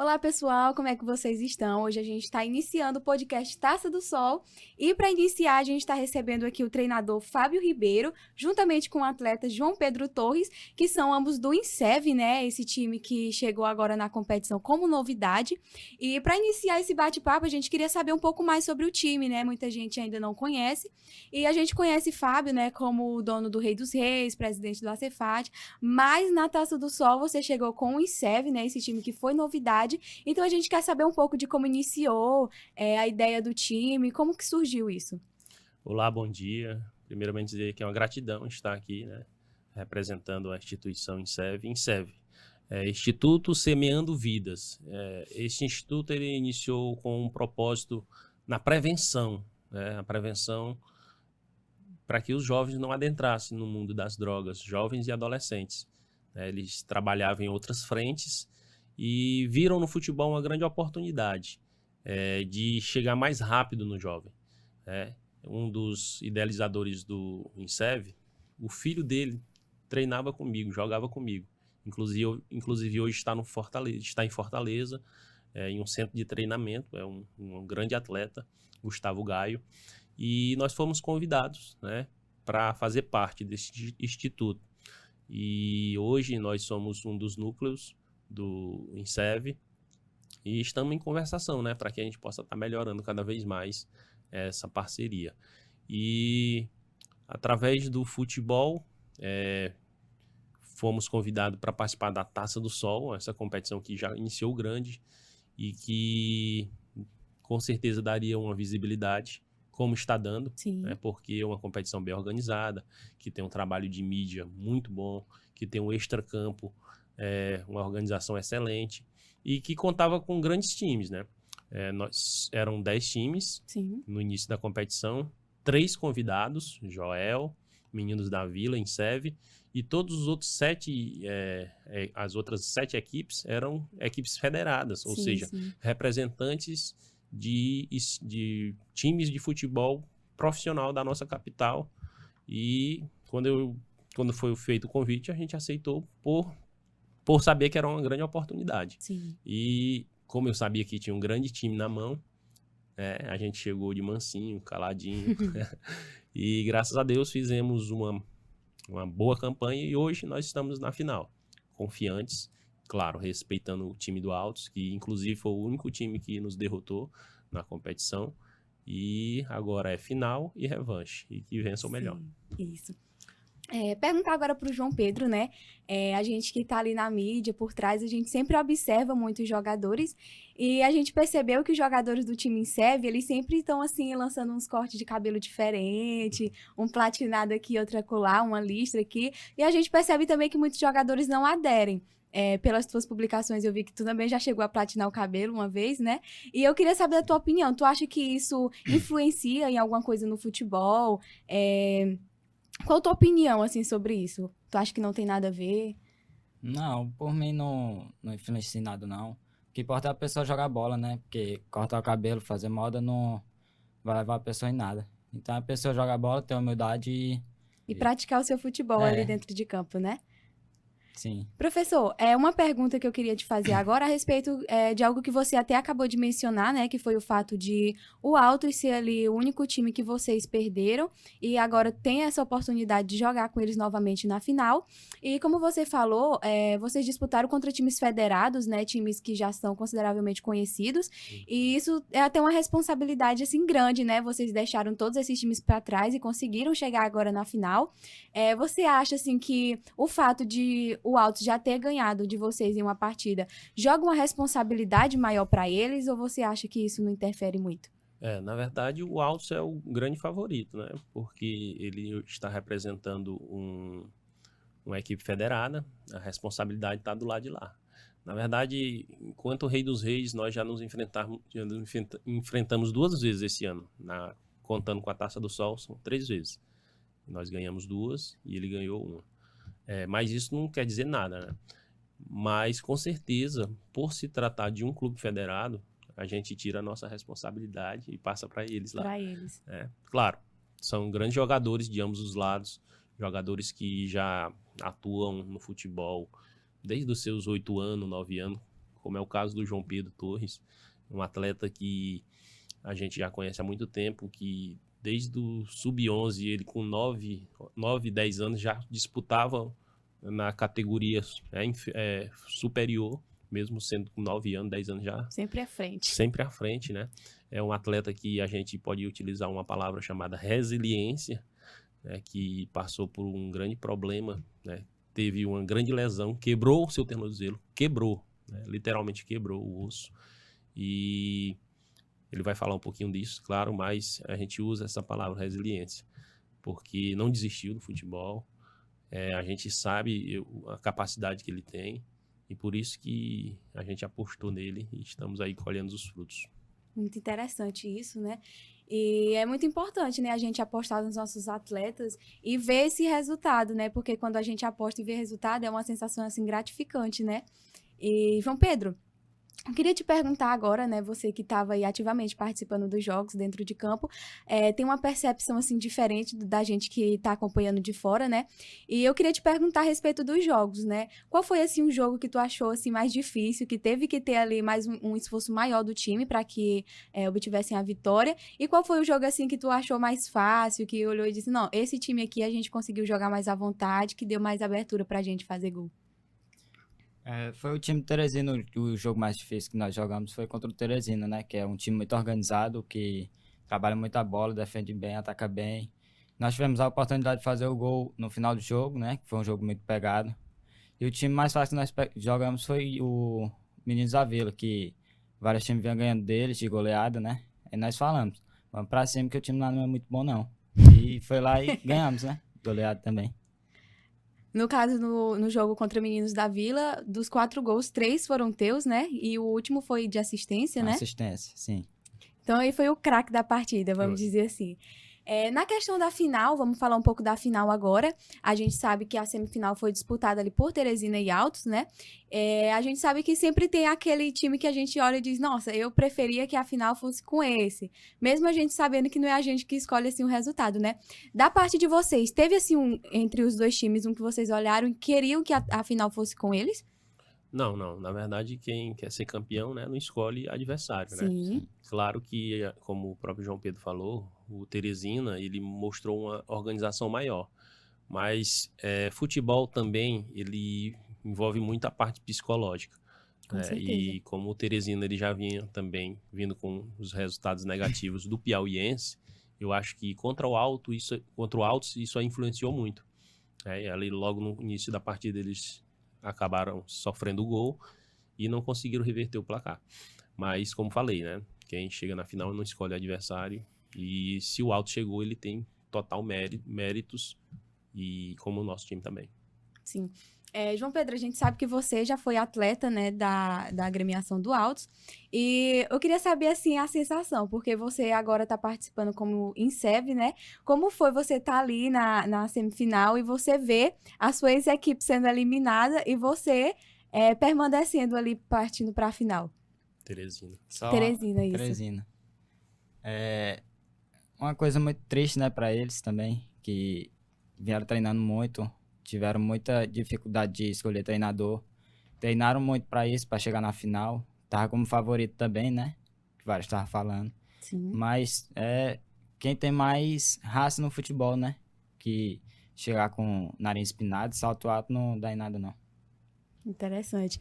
Olá, pessoal, como é que vocês estão? Hoje a gente está iniciando o podcast Taça do Sol e para iniciar a gente está recebendo aqui o treinador Fábio Ribeiro, juntamente com o atleta João Pedro Torres, que são ambos do INSEV, né? Esse time que chegou agora na competição como novidade. E para iniciar esse bate-papo, a gente queria saber um pouco mais sobre o time, né? Muita gente ainda não conhece. E a gente conhece Fábio, né, como o dono do Rei dos Reis, presidente do ACEFAT, mas na Taça do Sol você chegou com o INSEV, né? Esse time que foi novidade. Então a gente quer saber um pouco de como iniciou a ideia do time, como que surgiu isso. Olá, bom dia. Primeiramente dizer que é uma gratidão estar aqui, né, representando a instituição INSEV. INSEV é Instituto Semeando Vidas. Este instituto ele iniciou com um propósito na prevenção, né, a prevenção para que os jovens não adentrassem no mundo das drogas, jovens e adolescentes. Eles trabalhavam em outras frentes e viram no futebol uma grande oportunidade de chegar mais rápido no jovem. Um dos idealizadores do INSEV, o filho dele treinava comigo, jogava comigo. Inclusive hoje está em Fortaleza, em um centro de treinamento, é um grande atleta, Gustavo Gaio. E nós fomos convidados, né, para fazer parte desse instituto. E hoje nós somos um dos núcleos do INSEV e estamos em conversação, né, para que a gente possa estar melhorando cada vez mais essa parceria. E através do futebol, fomos convidados para participar da Taça do Sol, essa competição que já iniciou grande e que com certeza daria uma visibilidade, como está dando, né, porque é uma competição bem organizada, que tem um trabalho de mídia muito bom, que tem um extracampo, uma organização excelente e que contava com grandes times, né? Eram 10 times. Sim. No início da competição, 3 convidados, Joel, Meninos da Vila, INSEV, e todos os outros 7, as outras 7 equipes eram equipes federadas, ou seja, representantes de times de futebol profissional da nossa capital. E quando foi feito o convite, a gente aceitou por saber que era uma grande oportunidade. Sim. E como eu sabia que tinha um grande time na mão, a gente chegou de mansinho, caladinho. E graças a Deus fizemos uma boa campanha e hoje nós estamos na final. Confiantes, claro, respeitando o time do Altos, que inclusive foi o único time que nos derrotou na competição. E agora é final e revanche. E que vença o melhor. Isso. Perguntar agora para o João Pedro, né? A gente que está ali na mídia, por trás, a gente sempre observa muitos jogadores e a gente percebeu que os jogadores do time INSEV, eles sempre estão, assim, lançando uns cortes de cabelo diferente, um platinado aqui, outro acolá, uma listra aqui, e a gente percebe também que muitos jogadores não aderem. Pelas tuas publicações eu vi que tu também já chegou a platinar o cabelo uma vez, né? E eu queria saber a tua opinião. Tu acha que isso influencia em alguma coisa no futebol? Qual a tua opinião, assim, sobre isso? Tu acha que não tem nada a ver? Não, por mim não influencia em nada, não. O que importa é a pessoa jogar bola, né? Porque cortar o cabelo, fazer moda, não vai levar a pessoa em nada. Então a pessoa joga bola, tem humildade E praticar o seu futebol ali dentro de campo, né? Sim. Professor, uma pergunta que eu queria te fazer agora a respeito de algo que você até acabou de mencionar, né? Que foi o fato de o Altos ser ali o único time que vocês perderam e agora tem essa oportunidade de jogar com eles novamente na final. E como você falou, vocês disputaram contra times federados, né? Times que já são consideravelmente conhecidos. E isso é até uma responsabilidade, assim, grande, né? Vocês deixaram todos esses times para trás e conseguiram chegar agora na final. Você acha, assim, que o fato de o Altos já ter ganhado de vocês em uma partida, joga uma responsabilidade maior para eles ou você acha que isso não interfere muito? Na verdade, o Altos é o grande favorito, né? Porque ele está representando uma equipe federada, a responsabilidade está do lado de lá. Na verdade, enquanto o Rei dos Reis, nós já nos enfrentamos 2 vezes esse ano, contando com a Taça do Sol, são 3 vezes. Nós ganhamos 2 e ele ganhou 1. Mas isso não quer dizer nada, né? Mas, com certeza, por se tratar de um clube federado, a gente tira a nossa responsabilidade e passa para eles lá. Para eles. Claro, são grandes jogadores de ambos os lados, jogadores que já atuam no futebol desde os seus 8 anos, 9 anos, como é o caso do João Pedro Torres, um atleta que a gente já conhece há muito tempo, que desde o sub-11, ele com 9, 10 anos já disputava na categoria superior, mesmo sendo com 9 anos, 10 anos já. Sempre à frente. Sempre à frente, né? É um atleta que a gente pode utilizar uma palavra chamada resiliência, né? Que passou por um grande problema, né? Teve uma grande lesão, quebrou o seu tornozelo, né? Literalmente quebrou o osso. E ele vai falar um pouquinho disso, claro, mas a gente usa essa palavra resiliência, porque não desistiu do futebol, a gente sabe a capacidade que ele tem, e por isso que a gente apostou nele e estamos aí colhendo os frutos. Muito interessante isso, né? E é muito importante, né, a gente apostar nos nossos atletas e ver esse resultado, né? Porque quando a gente aposta e vê resultado, é uma sensação, assim, gratificante, né? E, João Pedro, eu queria te perguntar agora, né, você que estava aí ativamente participando dos jogos dentro de campo, tem uma percepção, assim, diferente da gente que está acompanhando de fora, né? E eu queria te perguntar a respeito dos jogos, né? Qual foi, assim, um jogo que tu achou, assim, mais difícil, que teve que ter ali mais um esforço maior do time para que obtivessem a vitória? E qual foi o jogo, assim, que tu achou mais fácil, que olhou e disse, não, esse time aqui a gente conseguiu jogar mais à vontade, que deu mais abertura pra gente fazer gol? Foi o time do Teresina, o jogo mais difícil que nós jogamos foi contra o Teresina, né? Que é um time muito organizado, que trabalha muito a bola, defende bem, ataca bem. Nós tivemos a oportunidade de fazer o gol no final do jogo, né? Que foi um jogo muito pegado. E o time mais fácil que nós jogamos foi o Meninos da Vila, que vários times vinham ganhando deles de goleada, né? Aí nós falamos, vamos pra cima que o time lá não é muito bom, não. E foi lá e ganhamos, né? Goleada também. No caso, no jogo contra Meninos da Vila, dos 4 gols, 3 foram teus, né? E o último foi de assistência, né? Assistência, sim. Então, aí foi o craque da partida, vamos dizer assim. Na questão da final, vamos falar um pouco da final agora. A gente sabe que a semifinal foi disputada ali por Teresina e Altos, né? A gente sabe que sempre tem aquele time que a gente olha e diz, nossa, eu preferia que a final fosse com esse. Mesmo a gente sabendo que não é a gente que escolhe, assim, o resultado, né? Da parte de vocês, teve, assim, entre os dois times, um que vocês olharam e queriam que a final fosse com eles? Não. Na verdade, quem quer ser campeão, né, não escolhe adversário, né? Sim. Claro que, como o próprio João Pedro falou, o Teresina, ele mostrou uma organização maior. Mas futebol também, ele envolve muita parte psicológica. Com certeza. E como o Teresina, ele já vinha também vindo com os resultados negativos do Piauiense, eu acho que contra o Altos isso influenciou muito. Ali logo no início da partida eles acabaram sofrendo o gol e não conseguiram reverter o placar. Mas, como falei, né? Quem chega na final não escolhe adversário. E se o Alto chegou, ele tem total méritos. E como o nosso time também. Sim. João Pedro, a gente sabe que você já foi atleta, né, da agremiação do Altos. E eu queria saber, assim, a sensação, porque você agora está participando como INSEV, né? Como foi você estar ali na semifinal e você ver a sua ex-equipe sendo eliminada e você permanecendo ali partindo para a final? Teresina. Teresina, isso. Teresina. Uma coisa muito triste, né, para eles também, que vieram treinando muito, tiveram muita dificuldade de escolher treinador, treinaram muito para isso, para chegar na final, tava como favorito também, né, que vários estavam falando. Sim. Mas quem tem mais raça no futebol, né, que chegar com nariz espinado, salto alto, não dá em nada, não. Interessante.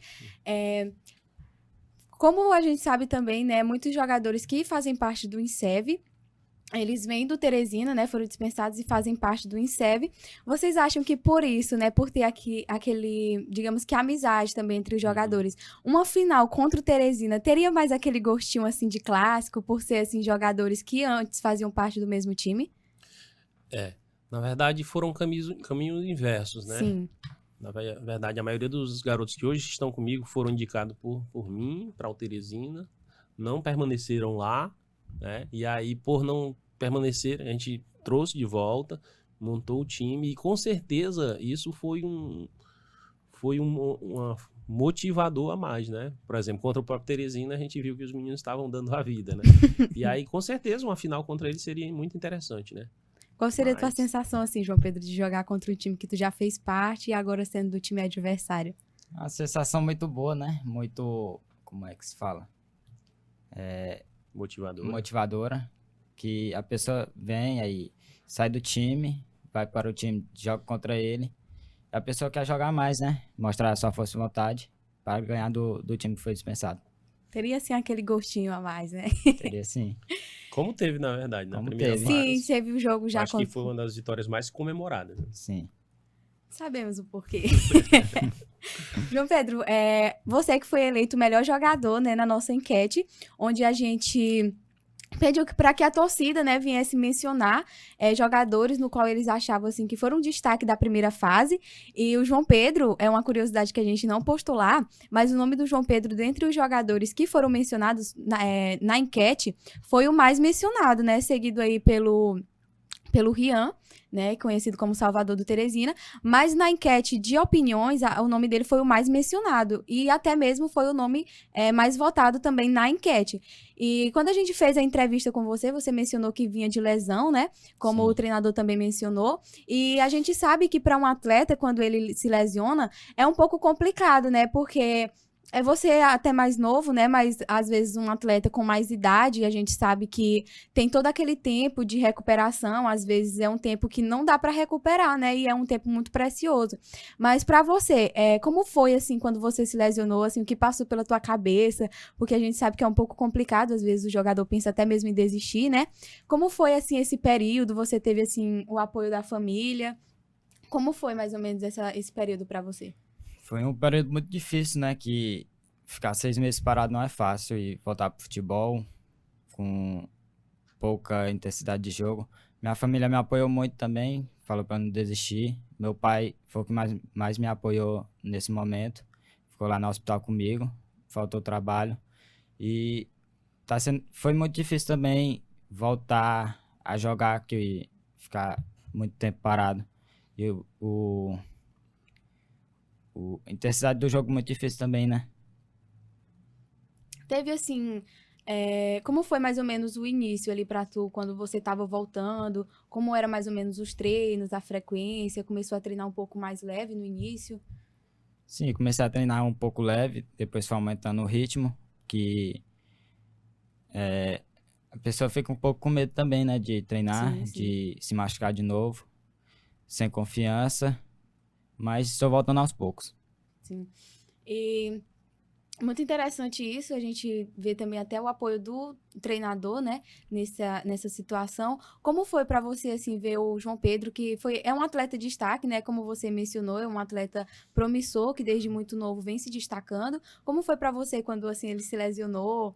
Como a gente sabe também, né, muitos jogadores que fazem parte do INSEV, eles vêm do Teresina, né, foram dispensados e fazem parte do INSEV. Vocês acham que por isso, né, por ter aquele, digamos que amizade também entre os jogadores, uma final contra o Teresina teria mais aquele gostinho, assim, de clássico, por ser, assim, jogadores que antes faziam parte do mesmo time? Na verdade foram caminhos inversos, né? Sim. Na verdade, a maioria dos garotos que hoje estão comigo foram indicados por mim, para o Teresina, não permaneceram lá, né? E aí, por não permanecer, a gente trouxe de volta, montou o time e com certeza isso foi um motivador a mais, né? Por exemplo, contra o próprio Teresina, a gente viu que os meninos estavam dando a vida, né? E aí, com certeza, uma final contra eles seria muito interessante, né? Qual seria a tua sensação, assim, João Pedro, de jogar contra um time que tu já fez parte e agora sendo do time adversário? Uma sensação muito boa, né? Muito como é que se fala? Motivador. Motivadora, que a pessoa vem aí, sai do time, vai para o time, joga contra ele. A pessoa quer jogar mais, né? Mostrar a sua força e vontade para ganhar do time que foi dispensado. Teria, assim, aquele gostinho a mais, né? Teria sim. Como teve, na verdade, na Como primeira teve. Sim, fase. teve o jogo já Acho que foi uma das vitórias mais comemoradas. Né? Sim. Sabemos o porquê. João Pedro, você que foi eleito o melhor jogador, né, na nossa enquete, onde a gente pediu para que a torcida, né, viesse mencionar jogadores no qual eles achavam assim que foram um destaque da primeira fase. E o João Pedro é uma curiosidade que a gente não postou lá, mas o nome do João Pedro dentre os jogadores que foram mencionados na enquete foi o mais mencionado, né, seguido aí pelo Rian, né, conhecido como Salvador do Teresina, mas na enquete de opiniões, o nome dele foi o mais mencionado, e até mesmo foi o nome mais votado também na enquete. E quando a gente fez a entrevista com você, você mencionou que vinha de lesão, né, como Sim. o treinador também mencionou, e a gente sabe que para um atleta, quando ele se lesiona, é um pouco complicado, né, porque você até mais novo, né? Mas às vezes um atleta com mais idade, a gente sabe que tem todo aquele tempo de recuperação, às vezes é um tempo que não dá para recuperar, né? E é um tempo muito precioso. Mas para você, como foi assim quando você se lesionou, assim, o que passou pela tua cabeça? Porque a gente sabe que é um pouco complicado, às vezes o jogador pensa até mesmo em desistir, né? Como foi assim esse período? Você teve assim o apoio da família? Como foi mais ou menos esse período para você? Foi um período muito difícil, né? Que ficar 6 meses parado não é fácil e voltar pro futebol com pouca intensidade de jogo. Minha família me apoiou muito também, falou para não desistir. Meu pai foi o que mais me apoiou nesse momento. Ficou lá no hospital comigo, faltou trabalho. E foi muito difícil também voltar a jogar, que ficar muito tempo parado. E a intensidade do jogo muito difícil também, né? Teve assim, como foi mais ou menos o início ali pra tu, quando você tava voltando? Como era mais ou menos os treinos, a frequência? Começou a treinar um pouco mais leve no início? Sim, comecei a treinar um pouco leve, depois foi aumentando o ritmo, que a pessoa fica um pouco com medo também, né? De treinar, Sim, sim, de se machucar de novo, sem confiança, mas estou voltando aos poucos. sim. E muito interessante isso, a gente vê também até o apoio do treinador, né, nessa situação. Como foi para você, assim, ver o João Pedro, que é um atleta de destaque, né, como você mencionou, é um atleta promissor, que desde muito novo vem se destacando. Como foi para você quando, assim, ele se lesionou?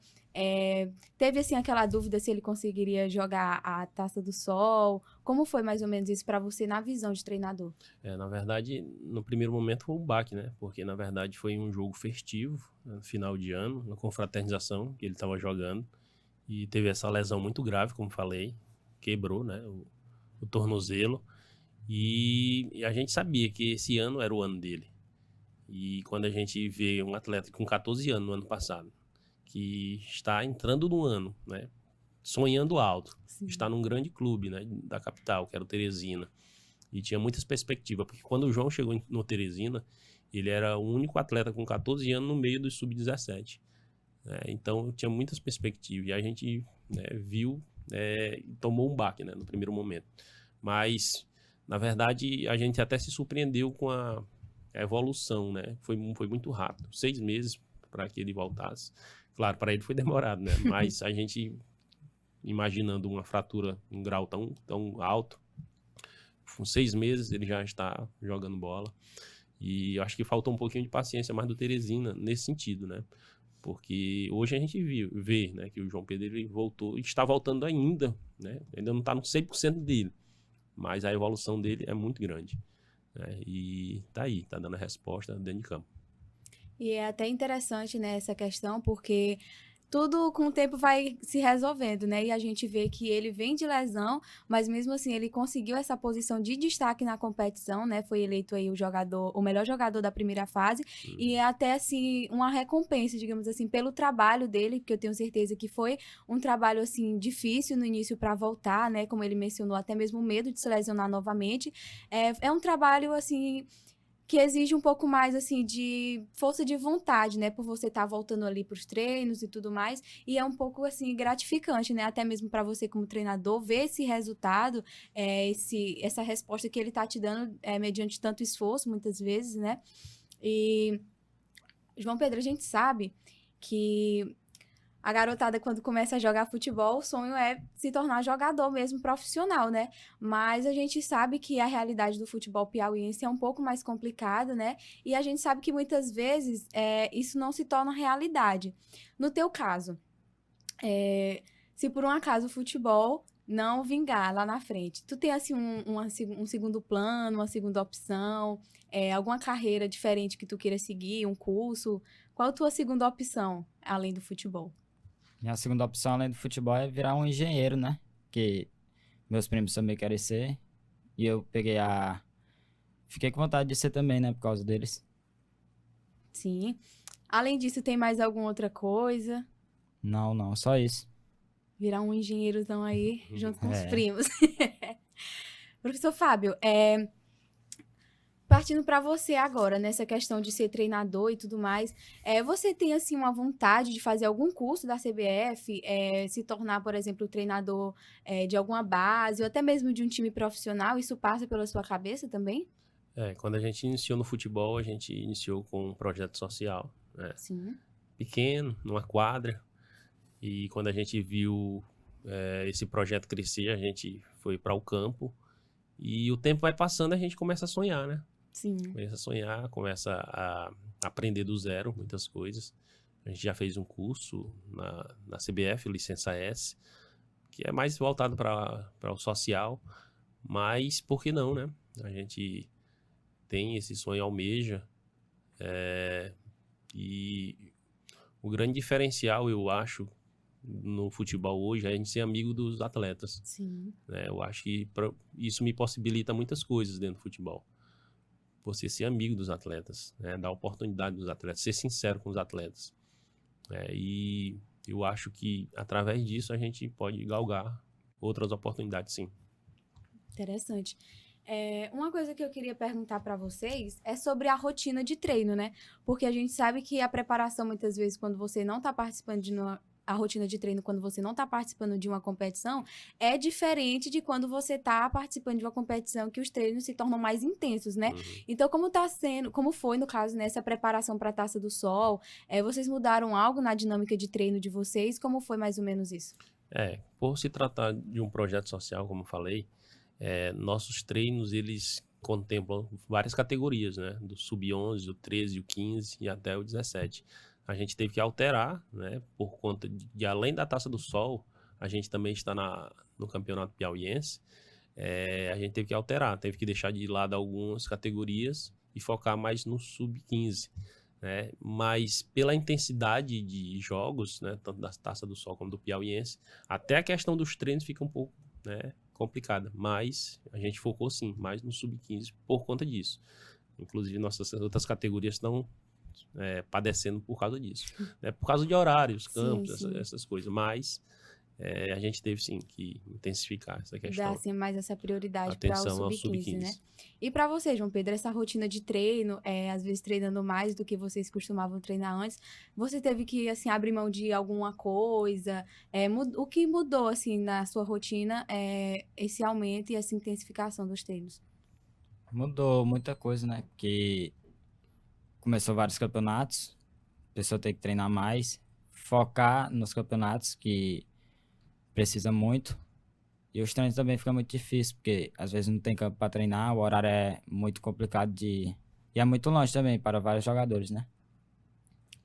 Teve, assim, aquela dúvida se ele conseguiria jogar a Taça do Sol? Como foi, mais ou menos, isso para você na visão de treinador? Na verdade, no primeiro momento foi um baque, né? Porque, na verdade, foi um jogo festivo, né, no final de ano, uma confraternização que ele estava jogando. E teve essa lesão muito grave, como falei. Quebrou, né? O tornozelo. E a gente sabia que esse ano era o ano dele. E quando a gente vê um atleta com 14 anos no ano passado, que está entrando no ano, né? Sonhando alto. Sim. Está num grande clube, né? Da capital, que era o Teresina. E tinha muitas perspectivas, porque quando o João chegou no Teresina, ele era o único atleta com 14 anos no meio do sub-17. Então, tinha muitas perspectivas. E a gente, né, viu e tomou um baque, né, no primeiro momento. Mas, na verdade, a gente até se surpreendeu com a evolução, né? Foi muito rápido. 6 meses para que ele voltasse. Claro, para ele foi demorado, né? Mas a gente, imaginando uma fratura em um grau tão alto, com 6 meses ele já está jogando bola. E eu acho que faltou um pouquinho de paciência mais do Teresina nesse sentido, né? Porque hoje a gente vê, né, que o João Pedro ele voltou e está voltando ainda, né? Ainda não está no 100% dele, mas a evolução dele é muito grande, né? E tá aí, tá dando a resposta dentro de campo. E é até interessante, né, essa questão, porque tudo com o tempo vai se resolvendo, né? E a gente vê que ele vem de lesão, mas mesmo assim ele conseguiu essa posição de destaque na competição, né? Foi eleito aí o melhor jogador da primeira fase. E é até assim uma recompensa, digamos assim, pelo trabalho dele, que eu tenho certeza que foi um trabalho assim difícil no início para voltar, né? Como ele mencionou, até mesmo o medo de se lesionar novamente. É um trabalho assim que exige um pouco mais, assim, de força de vontade, né? Por você estar voltando ali para os treinos e tudo mais. E é um pouco, assim, gratificante, né? Até mesmo para você como treinador, ver esse resultado, essa resposta que ele tá te dando mediante tanto esforço, muitas vezes, né? E, João Pedro, a gente sabe que a garotada, quando começa a jogar futebol, o sonho é se tornar jogador mesmo profissional, né? Mas a gente sabe que a realidade do futebol piauiense é um pouco mais complicada, né? E a gente sabe que muitas vezes isso não se torna realidade. No teu caso, se por um acaso o futebol não vingar lá na frente, tu tem assim um segundo plano, uma segunda opção, alguma carreira diferente que tu queira seguir, um curso? Qual a tua segunda opção, além do futebol? Minha segunda opção, além do futebol, é virar um engenheiro, né? Que meus primos também querem ser. E eu fiquei com vontade de ser também, né? Por causa deles. Sim. Além disso, tem mais alguma outra coisa? Não, não, só isso. Virar um engenheirozão aí, junto com os É. primos. Professor Fábio, partindo para você agora, nessa questão de ser treinador e tudo mais, você tem, assim, uma vontade de fazer algum curso da CBF, se tornar, por exemplo, treinador de alguma base, ou até mesmo de um time profissional? Isso passa pela sua cabeça também? Quando a gente iniciou no futebol, a gente iniciou com um projeto social, né? Sim. Pequeno, numa quadra. E quando a gente viu esse projeto crescer, a gente foi para o campo. E o tempo vai passando, a gente começa a sonhar, né? Sim. Começa a sonhar, começa a aprender do zero muitas coisas. A gente já fez um curso na CBF, Licença S, que é mais voltado para o social. Mas por que não, né? A gente tem esse sonho, almeja. E o grande diferencial, eu acho, no futebol hoje é a gente ser amigo dos atletas, Sim. né? Eu acho que isso me possibilita muitas coisas dentro do futebol. Você ser amigo dos atletas, né? Dar oportunidade dos atletas, ser sincero com os atletas. E eu acho que através disso a gente pode galgar outras oportunidades, sim. Interessante. Uma coisa que eu queria perguntar para vocês é sobre a rotina de treino, né? Porque a gente sabe que a preparação, muitas vezes, quando você não está participando a rotina de treino, quando você não está participando de uma competição, é diferente de quando você está participando de uma competição que os treinos se tornam mais intensos, né? Uhum. Então, como foi, no caso, nessa preparação para a Taça do Sol? Vocês mudaram algo na dinâmica de treino de vocês? Como foi mais ou menos isso? Por se tratar de um projeto social, como eu falei, nossos treinos, eles contemplam várias categorias, né? Do sub-11, o 13, o 15 e até o 17. A gente teve que alterar, né? Por conta de além da Taça do Sol, a gente também está no Campeonato Piauiense. A gente teve que alterar, teve que deixar de lado algumas categorias e focar mais no sub-15. Né? Mas pela intensidade de jogos, né? Tanto da Taça do Sol como do Piauiense, até a questão dos treinos fica um pouco, né, complicada, mas a gente focou sim mais no sub-15 por conta disso. Inclusive nossas outras categorias estão padecendo por causa disso, né? Por causa de horários, campos, Sim. essas coisas, mas a gente teve sim que intensificar essa Dar questão. assim, mais essa prioridade para o Atenção ao sub-15, né? sub-15. E para você, João Pedro, essa rotina de treino, às vezes treinando mais do que vocês costumavam treinar antes, você teve que, assim, abrir mão de alguma coisa? O que mudou, assim, na sua rotina, esse aumento e essa intensificação dos treinos? Mudou muita coisa, né? Porque começou vários campeonatos, a pessoa tem que treinar mais, focar nos campeonatos que precisa muito. E os treinos também fica muito difícil, porque às vezes não tem campo para treinar, o horário é muito complicado e é muito longe também para vários jogadores, né?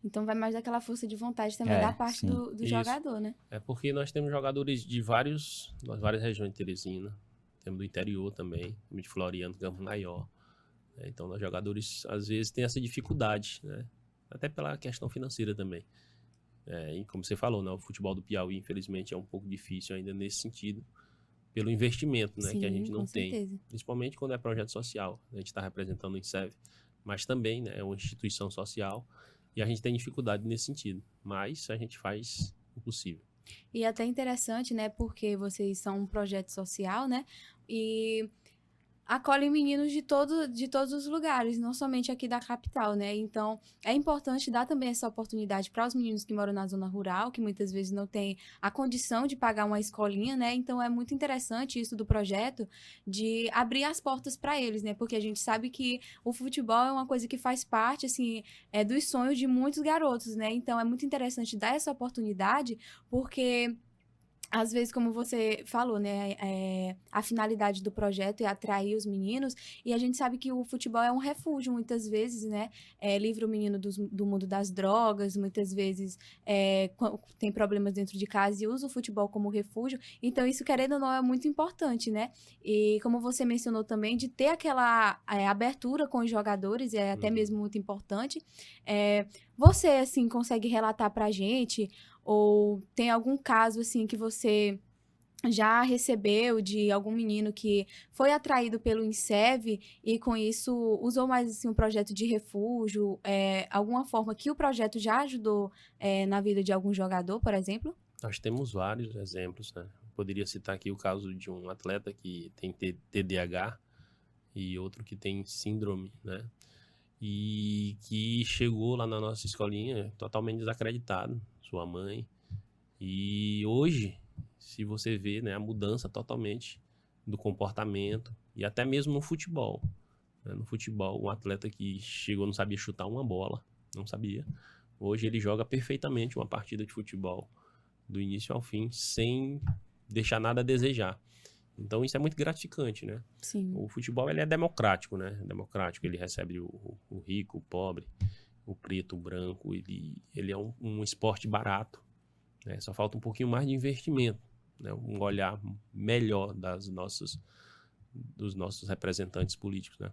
Então vai mais daquela força de vontade também da parte Sim. do Isso. jogador, né? É porque nós temos jogadores de várias regiões de Teresina, temos do interior também, temos de Floriano, Campo Maior. Então, os jogadores, às vezes, têm essa dificuldade, né? Até pela questão financeira também. E como você falou, né? O futebol do Piauí, infelizmente, é um pouco difícil ainda nesse sentido, pelo investimento, né? Sim, Que a gente não com tem. certeza. Principalmente quando é projeto social. A gente está representando o INSEV, mas também, né, é uma instituição social e a gente tem dificuldade nesse sentido. Mas a gente faz o possível. E até interessante, né? Porque vocês são um projeto social, né? E acolhe meninos de todos os lugares, não somente aqui da capital, né? Então, é importante dar também essa oportunidade para os meninos que moram na zona rural, que muitas vezes não têm a condição de pagar uma escolinha, né? Então, é muito interessante isso do projeto, de abrir as portas para eles, né? Porque a gente sabe que o futebol é uma coisa que faz parte, assim, dos sonhos de muitos garotos, né? Então, é muito interessante dar essa oportunidade, porque às vezes, como você falou, né, a finalidade do projeto é atrair os meninos, e a gente sabe que o futebol é um refúgio, muitas vezes, né, livra o menino do mundo das drogas, muitas vezes tem problemas dentro de casa e usa o futebol como refúgio, então isso, querendo ou não, é muito importante, né, e como você mencionou também, de ter aquela abertura com os jogadores, é até mesmo muito importante. Você, assim, consegue relatar pra gente, ou tem algum caso, assim, que você já recebeu de algum menino que foi atraído pelo INSEV e, com isso, usou mais, assim, um projeto de refúgio, alguma forma que o projeto já ajudou na vida de algum jogador, por exemplo? Nós temos vários exemplos, né? Poderia citar aqui o caso de um atleta que tem TDAH e outro que tem síndrome, né? E que chegou lá na nossa escolinha totalmente desacreditado, sua mãe. E hoje, se você vê, né, a mudança totalmente do comportamento e até mesmo no futebol. Né? No futebol, um atleta que chegou não sabia chutar uma bola, não sabia. Hoje ele joga perfeitamente uma partida de futebol do início ao fim, sem deixar nada a desejar. Então isso é muito gratificante, né? Sim. O futebol, ele é democrático, né? Democrático, ele recebe o rico, o pobre, o preto, o branco, ele é um esporte barato, né? Só falta um pouquinho mais de investimento, né? Um olhar melhor dos nossos representantes políticos, né?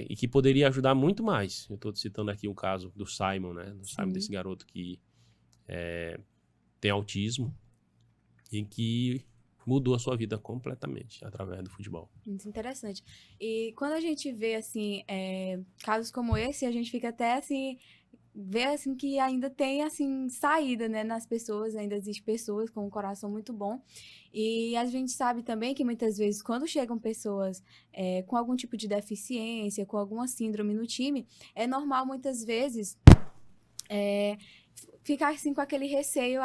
E que poderia ajudar muito mais. Eu estou citando aqui um caso do Simon, né? Do Simon, desse garoto que tem autismo e que mudou a sua vida completamente através do futebol. Muito interessante. E quando a gente vê, assim, casos como esse, a gente fica até, assim, vê, assim, que ainda tem, assim, saída, né, nas pessoas, ainda existem pessoas com um coração muito bom. E a gente sabe também que, muitas vezes, quando chegam pessoas com algum tipo de deficiência, com alguma síndrome no time, é normal, muitas vezes, ficar assim com aquele receio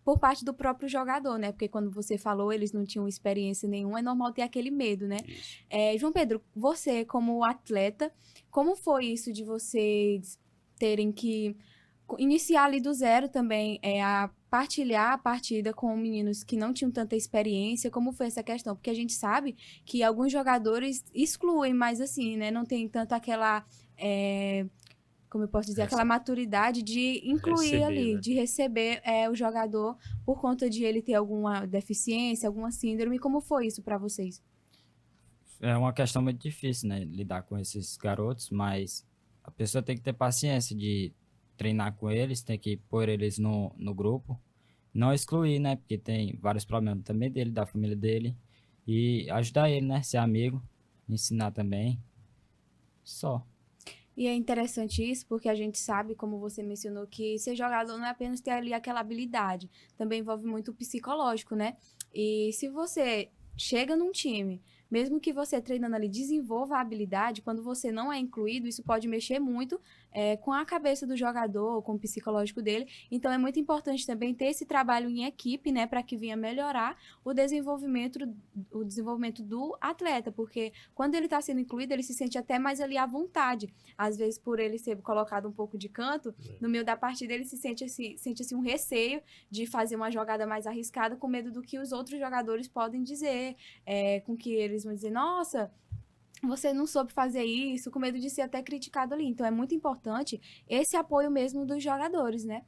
por parte do próprio jogador, né? Porque, quando você falou, eles não tinham experiência nenhuma, é normal ter aquele medo, né? João Pedro, você, como atleta, como foi isso de vocês terem que iniciar ali do zero também, a partilhar a partida com meninos que não tinham tanta experiência? Como foi essa questão? Porque a gente sabe que alguns jogadores excluem mais, assim, né? Não tem tanto aquela... como eu posso dizer, aquela maturidade de incluir ali, né? De receber o jogador por conta de ele ter alguma deficiência, alguma síndrome. Como foi isso para vocês? É uma questão muito difícil, né, lidar com esses garotos, mas a pessoa tem que ter paciência de treinar com eles, tem que pôr eles no grupo, não excluir, né, porque tem vários problemas também dele, da família dele, e ajudar ele, né, ser amigo, ensinar também, só. E é interessante isso, porque a gente sabe, como você mencionou, que ser jogador não é apenas ter ali aquela habilidade, também envolve muito o psicológico, né? E se você chega num time, mesmo que você treinando ali desenvolva a habilidade, quando você não é incluído, isso pode mexer muito com a cabeça do jogador, com o psicológico dele. Então, é muito importante também ter esse trabalho em equipe, né, para que venha melhorar o desenvolvimento do atleta, porque quando ele está sendo incluído, ele se sente até mais ali à vontade. Às vezes, por ele ser colocado um pouco de canto, no meio da partida ele sente assim, um receio de fazer uma jogada mais arriscada, com medo do que os outros jogadores podem dizer, com que eles vão dizer, nossa, você não soube fazer isso, com medo de ser até criticado ali. Então, é muito importante esse apoio mesmo dos jogadores, né?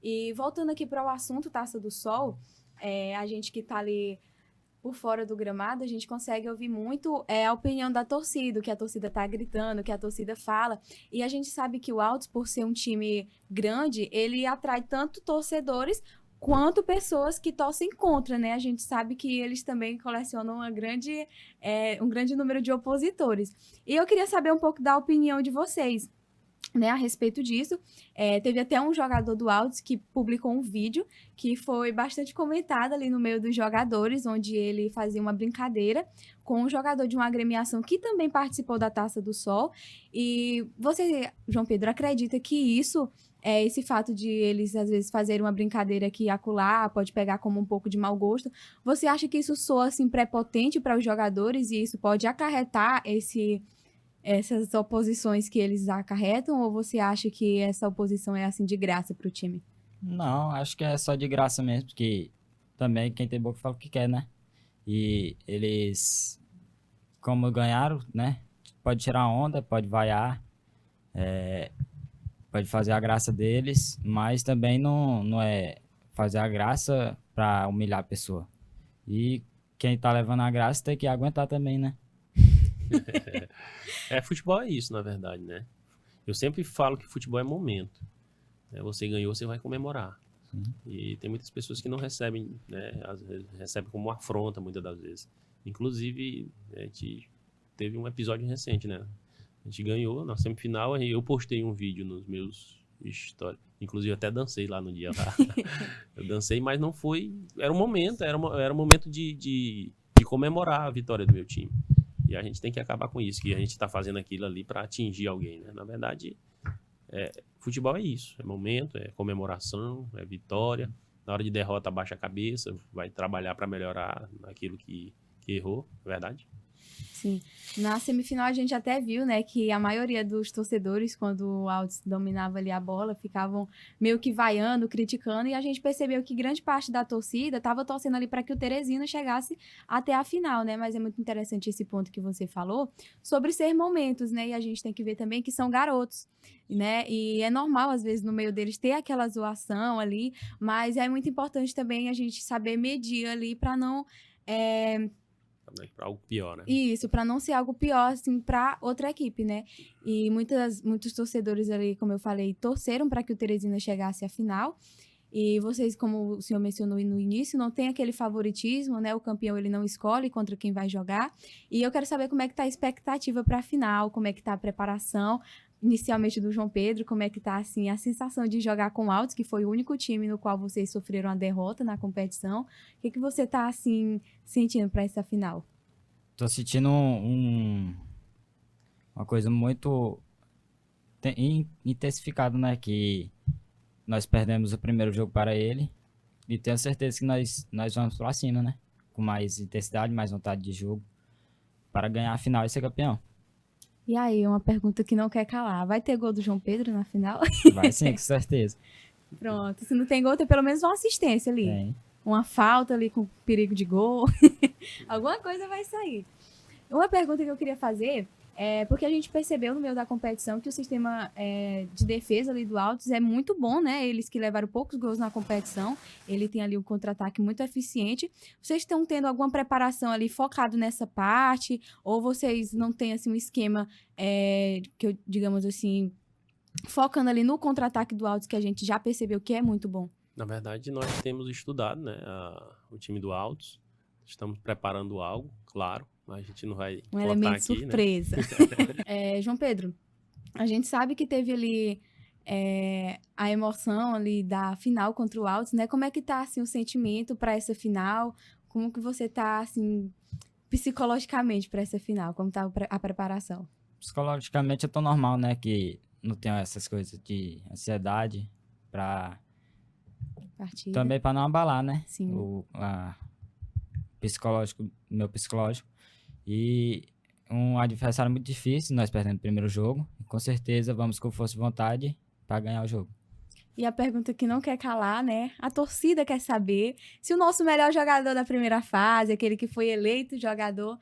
E voltando aqui para o assunto Taça do Sol, a gente que está ali por fora do gramado, a gente consegue ouvir muito a opinião da torcida, o que a torcida está gritando, o que a torcida fala. E a gente sabe que o Altos, por ser um time grande, ele atrai tanto torcedores quanto pessoas que torcem contra, né? A gente sabe que eles também colecionam um grande número de opositores. E eu queria saber um pouco da opinião de vocês. né, a respeito disso. Teve até um jogador do Altos que publicou um vídeo que foi bastante comentado ali no meio dos jogadores, onde ele fazia uma brincadeira com um jogador de uma agremiação que também participou da Taça do Sol. E você, João Pedro, acredita que isso, esse fato de eles às vezes fazerem uma brincadeira aqui e acolá, pode pegar como um pouco de mau gosto, você acha que isso soa assim prepotente para os jogadores e isso pode acarretar essas oposições que eles acarretam, ou você acha que essa oposição é assim de graça pro time? Não, acho que é só de graça mesmo, porque também quem tem boca fala o que quer, né? E eles, como ganharam, né? Pode tirar onda, pode vaiar, pode fazer a graça deles, mas também não é fazer a graça pra humilhar a pessoa. E quem tá levando a graça tem que aguentar também, né? Futebol é isso, na verdade, né? Eu sempre falo que futebol é momento. Você ganhou, você vai comemorar. Sim. E tem muitas pessoas que não recebem, né? Às vezes recebem como uma afronta, muitas das vezes. Inclusive, a gente teve um episódio recente, né? A gente ganhou na semifinal e eu postei um vídeo nos meus stories. Inclusive, até dancei lá no dia lá. Eu dancei, mas não foi... Era um momento, era um momento de comemorar a vitória do meu time. E a gente tem que acabar com isso, que a gente está fazendo aquilo ali para atingir alguém, né? Na verdade, futebol é isso, é momento, é comemoração, é vitória. Na hora de derrota, baixa a cabeça, vai trabalhar para melhorar naquilo que errou, verdade? Sim. Na semifinal a gente até viu, né, que a maioria dos torcedores, quando o Altos dominava ali a bola, ficavam meio que vaiando, criticando, e a gente percebeu que grande parte da torcida estava torcendo ali para que o Teresina chegasse até a final, né? Mas é muito interessante esse ponto que você falou sobre ser momentos, né? E a gente tem que ver também que são garotos, né? E é normal, às vezes, no meio deles ter aquela zoação ali, mas é muito importante também a gente saber medir ali para não... Para algo pior, né? Isso, para não ser algo pior, assim, para outra equipe, né? E muitos torcedores ali, como eu falei, torceram para que o Teresina chegasse à final. E vocês, como o senhor mencionou no início, não tem aquele favoritismo, né? O campeão, ele não escolhe contra quem vai jogar. E eu quero saber como é que tá a expectativa para a final, como é que tá a preparação, inicialmente do João Pedro, como é que tá, assim, a sensação de jogar com o Altos, que foi o único time no qual vocês sofreram a derrota na competição. O que você tá, assim, sentindo para essa final? Tô sentindo uma coisa muito intensificada, né? Que nós perdemos o primeiro jogo para ele e tenho certeza que nós vamos pra cima, né? Com mais intensidade, mais vontade de jogo para ganhar a final e ser campeão. E aí, uma pergunta que não quer calar. Vai ter gol do João Pedro na final? Vai sim, com certeza. Pronto. Se não tem gol, tem pelo menos uma assistência ali. Tem. Uma falta ali com perigo de gol. Alguma coisa vai sair. Uma pergunta que eu queria fazer porque a gente percebeu no meio da competição que o sistema de defesa ali do Altos é muito bom, né? Eles que levaram poucos gols na competição, ele tem ali um contra-ataque muito eficiente. Vocês estão tendo alguma preparação ali focado nessa parte? Ou vocês não têm, assim, um esquema digamos assim, focando ali no contra-ataque do Altos, que a gente já percebeu que é muito bom? Na verdade, nós temos estudado, né, o time do Altos. Estamos preparando algo, claro. A gente não vai um elemento aqui, surpresa. Né? João Pedro, a gente sabe que teve ali a emoção ali da final contra o Altos, né? Como é que tá, assim, o sentimento para essa final? Como que você tá, assim, psicologicamente para essa final? Como tá a preparação? Psicologicamente eu tô normal, né? Que não tenho essas coisas de ansiedade Partida. Também para não abalar, né? Sim. Meu psicológico. E um adversário muito difícil, nós perdemos o primeiro jogo. E com certeza vamos com força e vontade para ganhar o jogo. E a pergunta que não quer calar, né? A torcida quer saber se o nosso melhor jogador da primeira fase, aquele que foi eleito jogador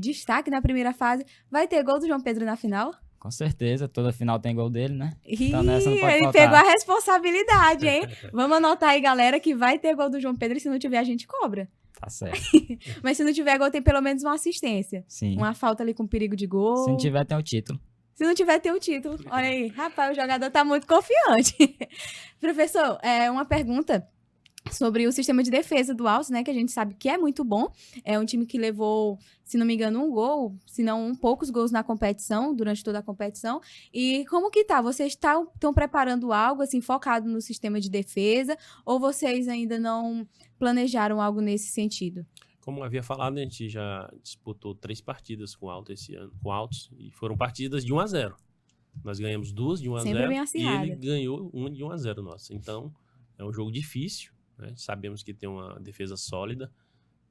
destaque na primeira fase, vai ter gol do João Pedro na final? Com certeza, toda final tem gol dele, né? Então nessa não pode ele faltar. Pegou a responsabilidade, hein? Vamos anotar aí, galera, que vai ter gol do João Pedro e se não tiver, a gente cobra. Tá certo. Mas se não tiver gol, tem pelo menos uma assistência. Sim. Uma falta ali com perigo de gol. Se não tiver, tem o título. Se não tiver, tem o título. Olha aí. Rapaz, o jogador tá muito confiante. Professor, uma pergunta sobre o sistema de defesa do Altos, né, que a gente sabe que é muito bom. É um time que levou, se não me engano, um gol, se não poucos gols na competição, durante toda a competição. E como que tá? Vocês estão preparando algo, assim, focado no sistema de defesa, ou vocês ainda não planejaram algo nesse sentido? Como eu havia falado, a gente já disputou 3 partidas com o Altos esse ano, com o Altos, e foram partidas de 1-0. Nós ganhamos 2 de 1-0 Sempre bem e acirrada. ele ganhou 1 de 1-0 nossa. Então, é um jogo difícil, né? Sabemos que tem uma defesa sólida.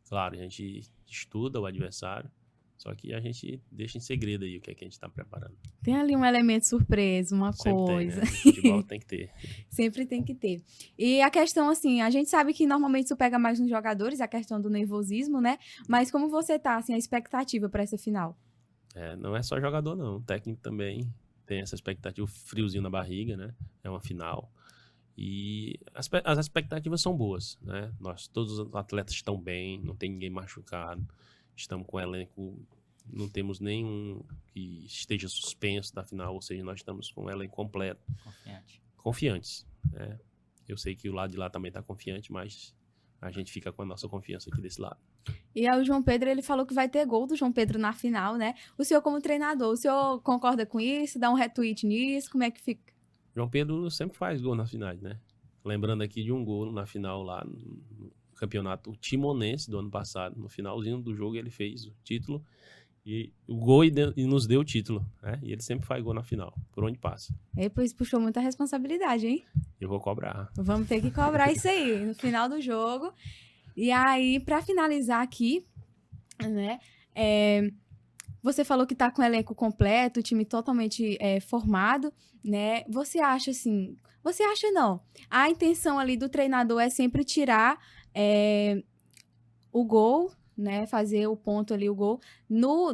Claro, a gente estuda o adversário, só que a gente deixa em segredo aí o que é que a gente está preparando. Tem ali um elemento surpresa, uma Sempre coisa. tem, né? Futebol tem que ter. Sempre tem que ter. E a questão, assim, a gente sabe que normalmente isso pega mais nos jogadores, a questão do nervosismo, né? Mas como você tá, assim, a expectativa para essa final? Não é só jogador, não. O técnico também tem essa expectativa, o friozinho na barriga, né? É uma final. E as expectativas são boas, né? Todos os atletas estão bem, não tem ninguém machucado. Estamos com o elenco, não temos nenhum que esteja suspenso da final, ou seja, nós estamos com o elenco completo. Confiantes, né? Eu sei que o lado de lá também está confiante, mas a gente fica com a nossa confiança aqui desse lado. E aí o João Pedro, ele falou que vai ter gol do João Pedro na final, né? O senhor como treinador, o senhor concorda com isso? Dá um retweet nisso? Como é que fica? João Pedro sempre faz gol nas finais, né? Lembrando aqui de um gol na final lá no campeonato timonense do ano passado. No finalzinho do jogo ele fez o título e o gol e nos deu o título, né? E ele sempre faz gol na final, por onde passa. E pois puxou muita responsabilidade, hein? Eu vou cobrar. Vamos ter que cobrar isso aí no final do jogo. E aí, para finalizar aqui, né? Você falou que tá com o elenco completo, o time totalmente formado, né? Você acha assim... Você acha não. A intenção ali do treinador é sempre tirar o gol, né? Fazer o ponto ali, o gol,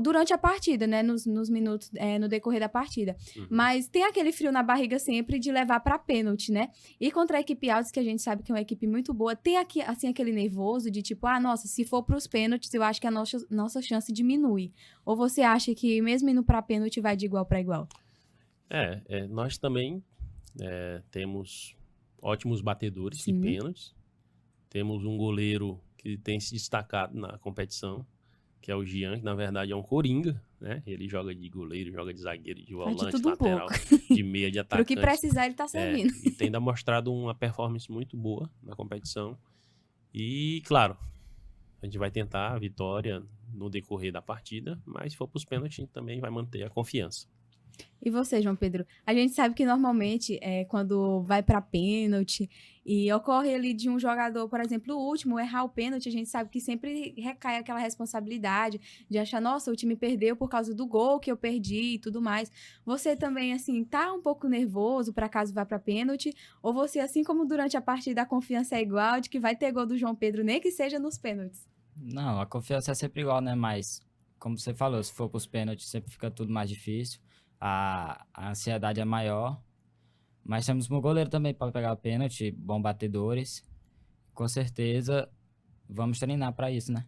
durante a partida, né? Nos minutos, no decorrer da partida. Uhum. Mas tem aquele frio na barriga sempre de levar para pênalti, né? E contra a equipe Altos, que a gente sabe que é uma equipe muito boa, tem aqui, assim, aquele nervoso de tipo, nossa, se for pros pênaltis, eu acho que a nossa chance diminui. Ou você acha que mesmo indo pra pênalti vai de igual para igual? Nós também temos ótimos batedores de Sim. pênaltis. Temos um goleiro que tem se destacado na competição, que é o Jean, que na verdade é um coringa, né? Ele joga de goleiro, joga de zagueiro, de volante, tudo um lateral, de meia, de Pro atacante. que precisar, ele tá servindo. E tem demonstrado uma performance muito boa na competição. E, claro, a gente vai tentar a vitória no decorrer da partida, mas se for pros pênaltis, a gente também vai manter a confiança. E você, João Pedro? A gente sabe que normalmente, quando vai para pênalti e ocorre ali de um jogador, por exemplo, o último, errar o pênalti, a gente sabe que sempre recai aquela responsabilidade de achar, nossa, o time perdeu por causa do gol que eu perdi e tudo mais. Você também, assim, tá um pouco nervoso para caso vá para pênalti? Ou você, assim como durante a partida, a confiança é igual de que vai ter gol do João Pedro, nem que seja nos pênaltis? Não, a confiança é sempre igual, né? Mas, como você falou, se for pros pênaltis, sempre fica tudo mais difícil. A ansiedade é maior. Mas temos um goleiro também para pegar o pênalti, bons batedores. Com certeza, vamos treinar para isso, né?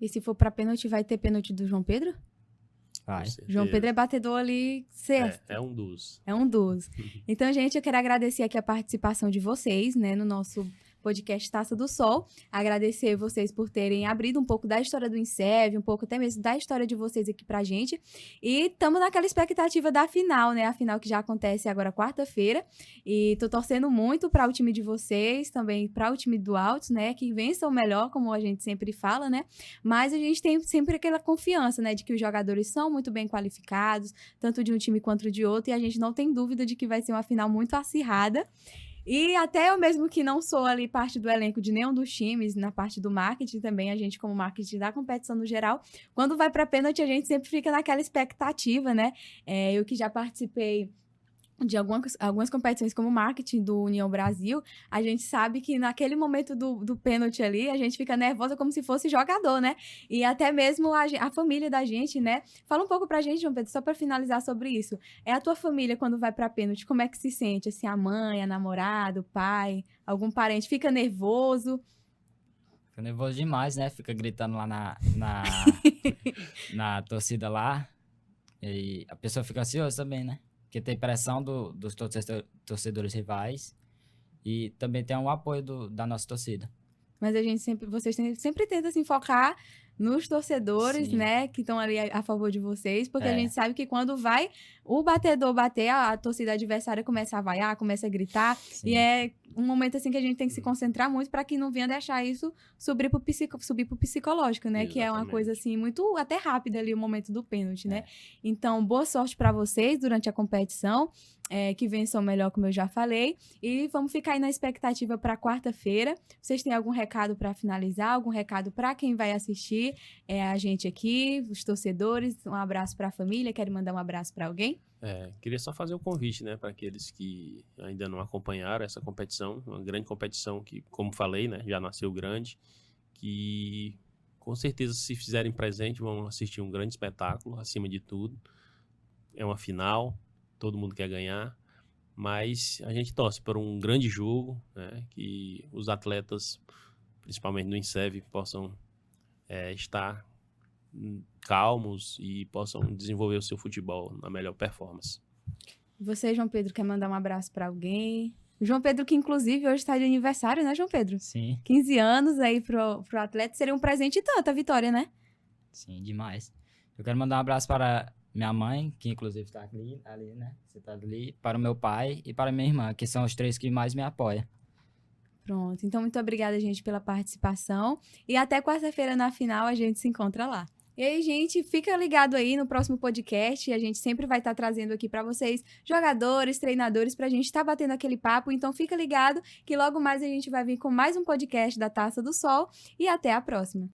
E se for para pênalti, vai ter pênalti do João Pedro? Vai. João Pedro é batedor ali certo. É um dos. É um dos. Então, gente, eu quero agradecer aqui a participação de vocês, né, no nosso podcast Taça do Sol. Agradecer vocês por terem abrido um pouco da história do INSEV, um pouco até mesmo da história de vocês aqui pra gente. E estamos naquela expectativa da final, né? A final que já acontece agora quarta-feira. E tô torcendo muito para o time de vocês, também para o time do Altos, né? Que vençam melhor, como a gente sempre fala, né? Mas a gente tem sempre aquela confiança, né? De que os jogadores são muito bem qualificados, tanto de um time quanto de outro. E a gente não tem dúvida de que vai ser uma final muito acirrada. E até eu mesmo que não sou ali parte do elenco de nenhum dos times, na parte do marketing também, a gente como marketing da competição no geral, quando vai para pênalti a gente sempre fica naquela expectativa, né? Eu que já participei de algumas competições como marketing do União Brasil, a gente sabe que naquele momento do pênalti ali, a gente fica nervosa como se fosse jogador, né? E até mesmo a família da gente, né? Fala um pouco pra gente, João Pedro, só pra finalizar sobre isso. A tua família, quando vai pra pênalti, como é que se sente? Assim, a mãe, a namorada, o pai, algum parente, fica nervoso? Fica nervoso demais, né? Fica gritando lá na torcida lá. E a pessoa fica ansiosa também, né? Porque tem pressão dos torcedores rivais. E também tem o apoio da nossa torcida. Mas vocês sempre tentam se focar nos torcedores, Sim. né, que estão ali a favor de vocês, porque a É. gente sabe que quando vai o batedor bater, a torcida adversária começa a vaiar, começa a gritar, Sim. e é um momento assim que a gente tem que se concentrar muito para que não venha deixar isso subir pro psicológico, né, que é uma Exatamente. coisa assim muito até rápida ali o momento do pênalti, né? Então, boa sorte para vocês durante a competição, que vençam melhor, como eu já falei, e vamos ficar aí na expectativa para quarta-feira. Vocês têm algum recado para finalizar? Algum recado para quem vai assistir? A gente aqui, os torcedores, um abraço para a família. Querem mandar um abraço para alguém? Queria só fazer o convite, né, para aqueles que ainda não acompanharam essa competição, uma grande competição que, como falei, né, já nasceu grande, que com certeza se fizerem presente vão assistir um grande espetáculo, acima de tudo. É uma final, todo mundo quer ganhar, mas a gente torce por um grande jogo, né, que os atletas, principalmente no INSEV, possam estar calmos e possam desenvolver o seu futebol na melhor performance. Você, João Pedro, quer mandar um abraço para alguém? O João Pedro, que inclusive hoje está de aniversário, né, João Pedro? Sim. 15 anos aí pro atleta, seria um presente e tanto a vitória, né? Sim, demais. Eu quero mandar um abraço para minha mãe, que inclusive está ali, né? Você está ali. Para o meu pai e para minha irmã, que são os 3 que mais me apoiam. Pronto. Então, muito obrigada, gente, pela participação. E até quarta-feira na final a gente se encontra lá. E aí, gente, fica ligado aí no próximo podcast. A gente sempre vai estar trazendo aqui para vocês jogadores, treinadores, para a gente estar batendo aquele papo. Então, fica ligado que logo mais a gente vai vir com mais um podcast da Taça do Sol. E até a próxima.